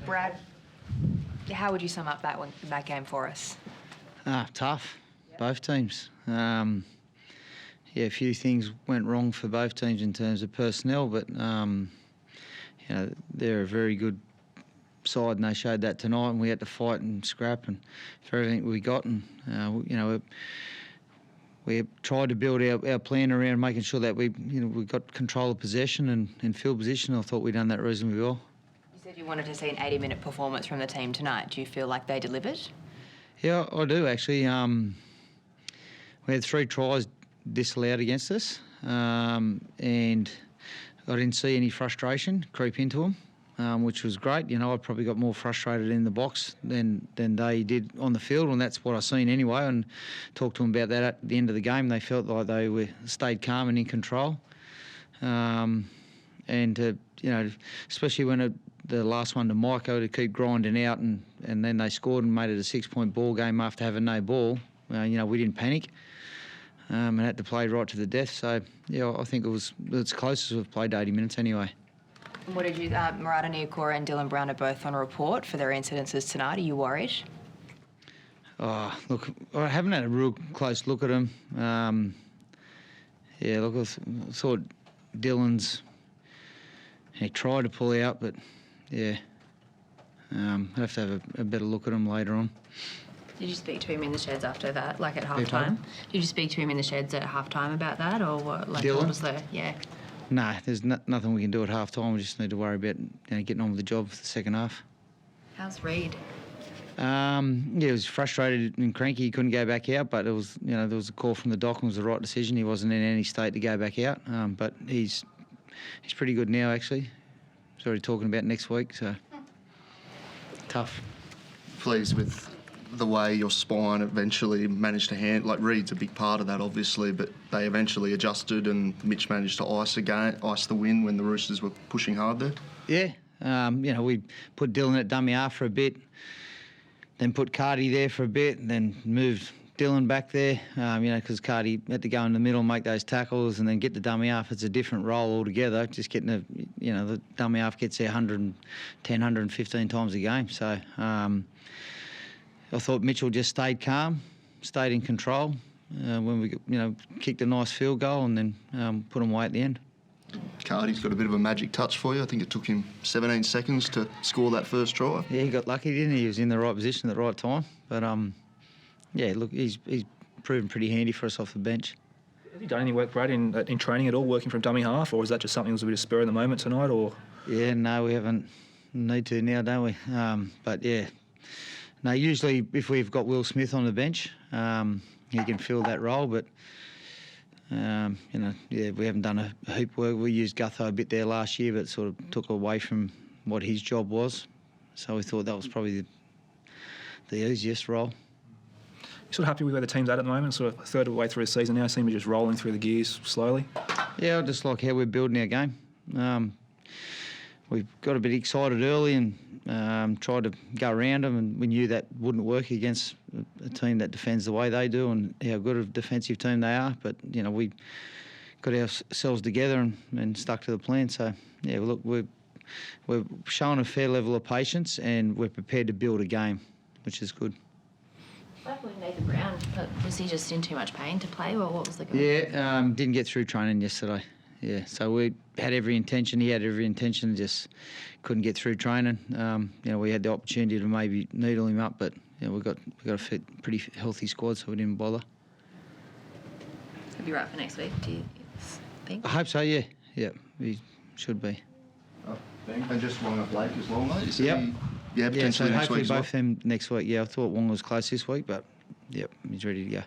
Brad, how would you sum up that game for us? Tough, both teams. A few things went wrong for both teams in terms of personnel, but they're a very good side, and they showed that tonight. And we had to fight and scrap and for everything we got, and we tried to build our plan around making sure that we got control of possession and field position. I thought we'd done that reasonably well. You said you wanted to see an 80-minute performance from the team tonight. Do you feel like they delivered? Yeah, I do actually. We had 3 tries disallowed against us, and I didn't see any frustration creep into them, which was great. I probably got more frustrated in the box than they did on the field, and that's what I seen anyway. And talked to them about that at the end of the game. They felt like they stayed calm and in control, and especially when the last one to Maiko to keep grinding out, and then they scored and made it a 6-point ball game after having no ball. We didn't panic. And had to play right to the death. So, I think it's close as we've played 80 minutes anyway. And what did you... Murata Niukora and Dylan Brown are both on a report for their incidences tonight. Are you worried? Oh, look, I haven't had a real close look at them. I thought Dylan's... He tried to pull out, but, I'll have to have a better look at him later on. Did you speak to him in the sheds after that, like at half-time? Did you speak to him in the sheds at half-time about that, or what? Like, Dylan? What was there? Yeah. No, there's nothing we can do at half-time. We just need to worry about getting on with the job for the second half. How's Reid? He was frustrated and cranky. He couldn't go back out, but it was, there was a call from the doc and it was the right decision. He wasn't in any state to go back out, but he's pretty good now, actually. He's already talking about next week, so tough. Pleased with the way your spine eventually managed to handle, like Reid's a big part of that obviously, but they eventually adjusted and Mitch managed to ice the win when the Roosters were pushing hard there. Yeah, we put Dylan at dummy half for a bit, then put Cardi there for a bit, and then moved Dylan back there, because Cardi had to go in the middle and make those tackles and then get the dummy half. It's a different role altogether, just getting the dummy half gets there 110, 115 times a game, so... I thought Mitchell just stayed calm, stayed in control when we, kicked a nice field goal and then put them away at the end. Cardi's got a bit of a magic touch for you. I think it took him 17 seconds to score that first try. Yeah, he got lucky, didn't he? He was in the right position at the right time. But, look, he's proven pretty handy for us off the bench. Have you done any work, Brad, in training at all, working from dummy half, or is that just something that was a bit of spur in the moment tonight? Or Yeah, no, we haven't. Need to now, don't we? But, yeah. No, usually if we've got Will Smith on the bench, he can fill that role, but, we haven't done a heap work. We used Gutho a bit there last year, but sort of took away from what his job was. So we thought that was probably the easiest role. You sort of happy with where the team's at the moment, sort of a third of the way through the season now, seem to be just rolling through the gears slowly? Yeah, I just like how we're building our game. We got a bit excited early and tried to go around them, and we knew that wouldn't work against a team that defends the way they do and how good a defensive team they are. But, we got ourselves together and stuck to the plan. So, yeah, look, we're showing a fair level of patience and we're prepared to build a game, which is good. What happened with Nathan Brown? Was he just in too much pain to play, or what was the goal? Yeah, didn't get through training yesterday. Yeah, so we had every intention. He had every intention, just couldn't get through training. We had the opportunity to maybe needle him up, but we got a pretty healthy squad, so we didn't bother. He'll be right for next week, do you think? I hope so. Yeah, he should be. And just long up Blake as well, mate. Yep. Yeah, potentially so next hopefully week. Both of them next week. Yeah, I thought one was close this week, but he's ready to go.